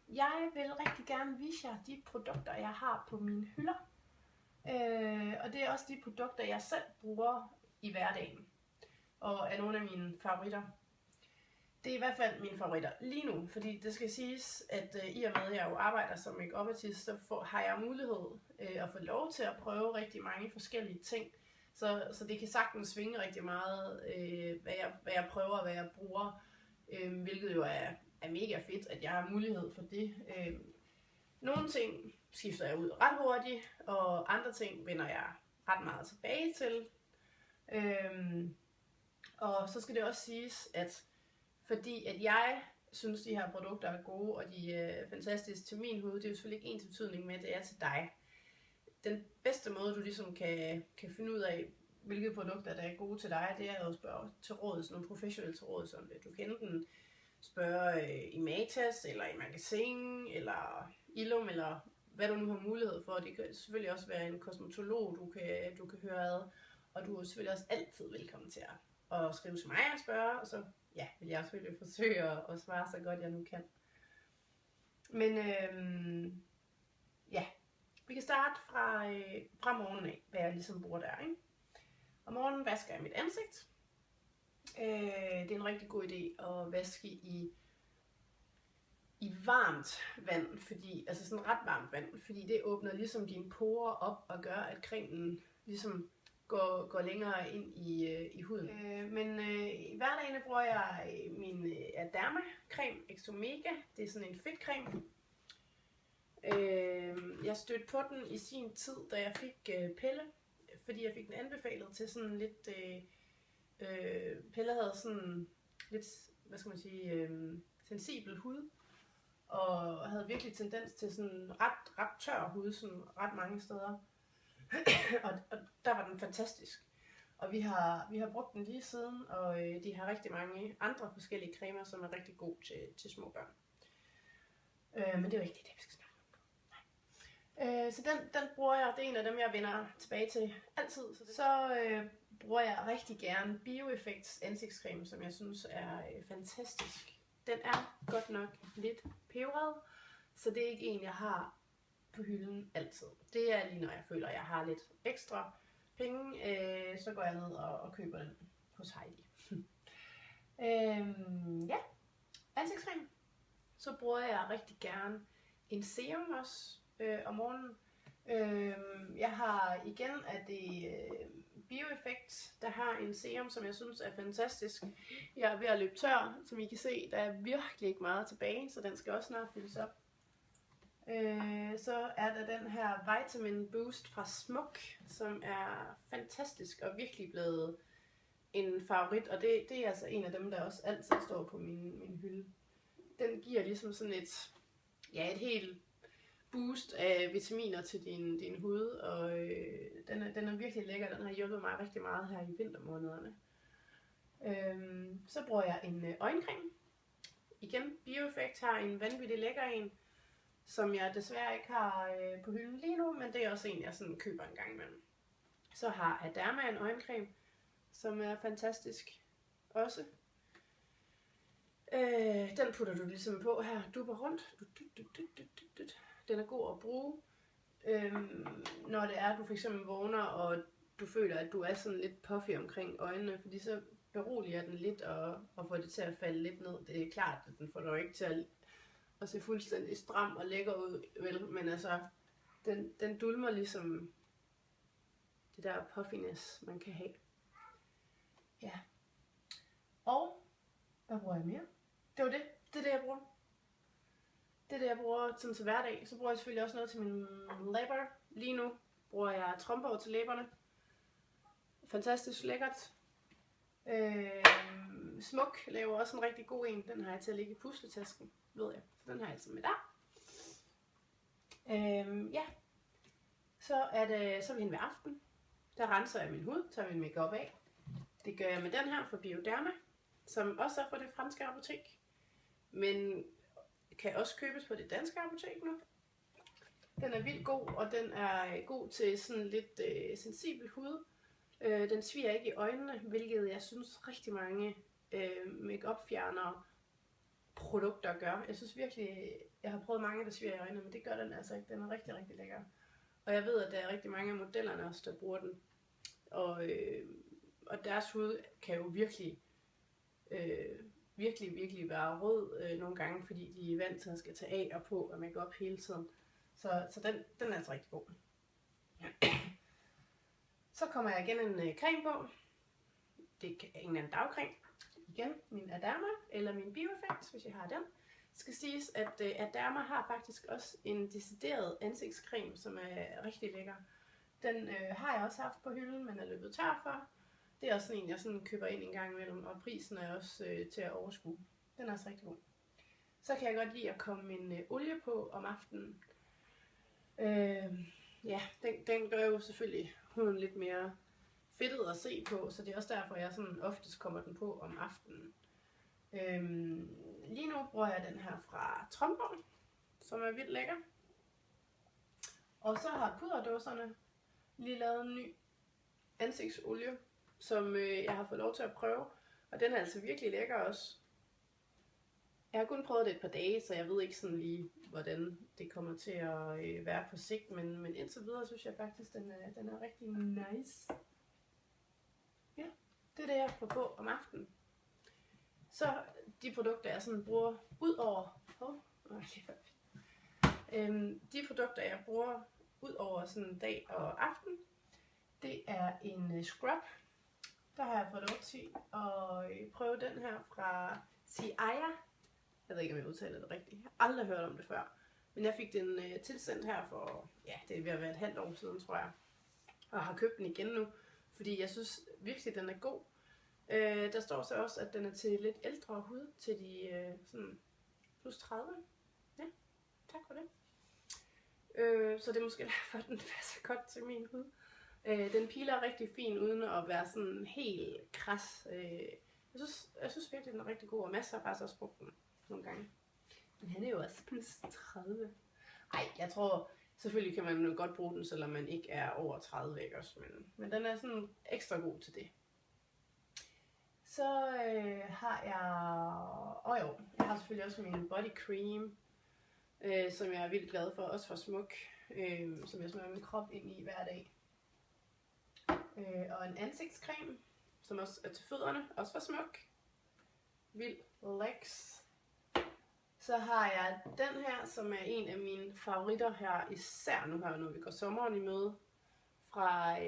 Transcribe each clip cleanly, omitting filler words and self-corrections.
Jeg vil rigtig gerne vise jer de produkter, jeg har på mine hylder. Og det er også de produkter, jeg selv bruger i hverdagen. Og er nogle af mine favoritter. Det er i hvert fald mine favoritter lige nu, fordi det skal siges, at i og med at jeg jo arbejder som make-up-artist, så har jeg mulighed at få lov til at prøve rigtig mange forskellige ting. Så det kan sagtens svinge rigtig meget, hvad jeg prøver og hvad jeg bruger, hvilket jo er mega fedt, at jeg har mulighed for det. Nogle ting skifter jeg ud ret hurtigt, og andre ting vender jeg ret meget tilbage til. Og så skal det også siges, at fordi at jeg synes, de her produkter er gode, og de er fantastiske til min hud, det er jo selvfølgelig ikke ens betydning med, at det er til dig. Den bedste måde, du ligesom kan finde ud af, hvilke produkter, der er gode til dig, det er at spørge til råds, nogle professionelle til råds om det. Du kan enten spørge i Matas, eller i Magasin, eller Illum, eller hvad du nu har mulighed for. Det kan selvfølgelig også være en kosmetolog, du kan høre ad, og du er selvfølgelig også altid velkommen til at skrive til mig og spørge, og så vil jeg selvfølgelig forsøge at svare så godt jeg nu kan. Men vi kan starte fra morgenen af, hvad jeg ligesom bruger der, ikke? Om morgenen vasker jeg mit ansigt. Det er en rigtig god idé at vaske i varmt vand, altså sådan ret varmt vand, fordi det åbner ligesom dine porer op og gør, at cremen ligesom går længere ind i huden. Men i hverdagen bruger jeg min Derma creme Exo Mega. Det er sådan en fedtcreme. Jeg stødte på den i sin tid, da jeg fik Pelle, fordi jeg fik den anbefalet til sådan lidt Pelle havde sådan lidt, hvad skal man sige, sensibel hud, og havde virkelig tendens til sådan ret tør hud, sådan ret mange steder. og der var den fantastisk. Og vi har brugt den lige siden, og de har rigtig mange andre forskellige cremer, som er rigtig gode til små børn. Men det er jo ikke det, vi skal snakke om. Så den bruger jeg, det er en af dem, jeg vender tilbage til altid. Så bruger jeg rigtig gerne Bioeffects ansigtscreme, som jeg synes er fantastisk. Den er godt nok lidt peberet, så det er ikke en, jeg har på hylden altid. Det er lige når jeg føler, at jeg har lidt ekstra penge, så går jeg ned og køber den hos Heidi. Ansigtscreme. Så bruger jeg rigtig gerne en serum også om morgenen. Jeg har igen af det Bioeffect, der har en serum, som jeg synes er fantastisk. Jeg er ved at løbe tør, som I kan se. Der er virkelig ikke meget tilbage, så den skal også snart fyldes op. Så er der den her Vitamin Boost fra Smuk, som er fantastisk og virkelig blevet en favorit. Og det er altså en af dem, der også altid står på min hylde. Den giver ligesom sådan et helt boost af vitaminer til din hud, og den er virkelig lækker. Den har hjulpet mig rigtig meget her i vintermånederne. Så bruger jeg en øjencreme. Igen, Bioeffect har en vanvittig lækker en, som jeg desværre ikke har på hylden lige nu, men det er også en, jeg sådan køber en gang imellem. Så har Aderma en øjencreme, som er fantastisk også. Den putter du ligesom på her, dupper rundt. Den er god at bruge, når det er, du for eksempel vågner, og du føler, at du er sådan lidt puffy omkring øjnene, fordi så beroliger den lidt og får det til at falde lidt ned. Det er klart, at den får dig ikke til at se fuldstændig stram og lækker ud, vel, men altså, den dulmer ligesom det der puffiness, man kan have. Ja. Og, hvad bruger jeg mere? Det var det. Det er det, jeg bruger. Det er det, jeg bruger sådan til hverdag. Så bruger jeg selvfølgelig også noget til mine læber. Lige nu bruger jeg Tromborg til læberne. Fantastisk lækkert. Smuk laver også en rigtig god en. Den har jeg til at ligge i pusletasken, ved jeg. Så den har jeg altså med der. Så er vi hen ved aften. Der renser jeg min hud, tager min makeup af. Det gør jeg med den her fra Bioderma, som også er fra det franske apotek, men kan også købes på det danske apotek nu. Den er vildt god, og den er god til sådan lidt sensibel hud. Den sviger ikke i øjnene, hvilket jeg synes rigtig mange make-up fjernere produkter gør. Jeg synes virkelig, jeg har prøvet mange, der sviger i øjnene, men det gør den altså ikke. Den er rigtig, rigtig lækker. Og jeg ved, at der er rigtig mange af modellerne også, der bruger den. Og deres hud kan jo virkelig, virkelig være rød nogle gange, fordi de er vant til at skal tage af og på og make op hele tiden. Så den er altså rigtig god. Så kommer jeg igen en creme på. Det er en anden dagcreme. Igen min Aderma eller min Bioeffect, hvis jeg har den. Det skal siges, at Aderma har faktisk også en decideret ansigtscreme, som er rigtig lækker. Den har jeg også haft på hylden, men er løbet tør for. Det er også sådan en, jeg sådan køber ind en gang imellem, og prisen er også til at overskue. Den er også rigtig god. Så kan jeg godt lide at komme en olie på om aftenen. Ja, den gør jo selvfølgelig huden lidt mere fedtet at se på, så det er også derfor, jeg sådan oftest kommer den på om aftenen. Lige nu bruger jeg den her fra Tromborg, som er vildt lækker. Og så har puderdåserne lige lavet en ny ansigtsolie, som jeg har fået lov til at prøve. Og den er altså virkelig lækker også. Jeg har kun prøvet det et par dage, så jeg ved ikke sådan lige, hvordan det kommer til at være på sigt. Men indtil videre synes jeg faktisk, den er rigtig nice. Ja, det er det, jeg får på om aftenen. Så de produkter, jeg sådan bruger ud over... de produkter, jeg bruger ud over sådan dag og aften, det er en scrub. Der har jeg fået lov til at prøve den her fra Ciaya. Jeg ved ikke, om jeg udtaler det rigtigt. Jeg har aldrig hørt om det før. Men jeg fik den tilsendt her for, ja, det er ved at være et halvt år siden, tror jeg. Og har købt den igen nu, fordi jeg synes virkelig, den er god. Der står så også, at den er til lidt ældre hud, til de sådan plus 30. Ja, tak for det. Så det er måske derfor, den passer godt til min hud. Den piler rigtig fin, uden at være sådan helt kras. Jeg synes virkelig, den er rigtig god, og masser har faktisk også brugt den nogle gange. Men han er jo også plus 30. Ej, jeg tror, selvfølgelig kan man jo godt bruge den, selvom man ikke er over 30, ikke også? Men den er sådan ekstra god til det. Så har jeg... jeg har selvfølgelig også min body cream, som jeg er vildt glad for, også for Smuk, som jeg smører min krop ind i hver dag. Og en ansigtscreme, som også er til fødderne, også for Smuk. Vild Lex. Så har jeg den her, som er en af mine favoritter her, især nu her, når vi går sommeren i møde, fra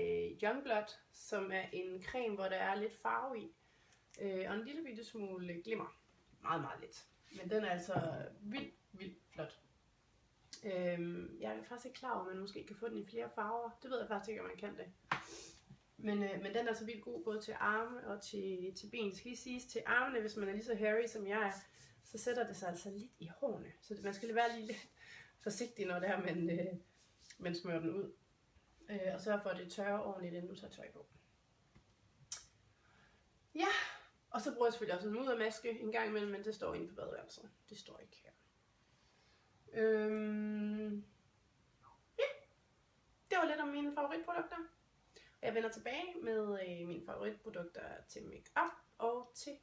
Youngblood, som er en creme, hvor der er lidt farve i, og en lille bitte smule glimmer. Meget, meget lidt. Men den er altså vildt flot. Jeg er faktisk ikke klar over, at man måske kan få den i flere farver. Det ved jeg faktisk ikke, om man kan det. Men den er altså vildt god, både til arme og til ben. Det skal lige siges, til armene, hvis man er lige så hairy som jeg er, så sætter det sig altså lidt i hårene. Så man skal være lige lidt forsigtig, når det er, man smører den ud. Og sørge for, at det tørrer ordentligt, inden du tager tøj på. Ja, og så bruger jeg selvfølgelig også en muddermaske en gang imellem, men det står inde på badeværelset. Det står ikke her. Ja, det var lidt om mine favoritprodukter. Jeg vender tilbage med mine favoritprodukter til make-up og til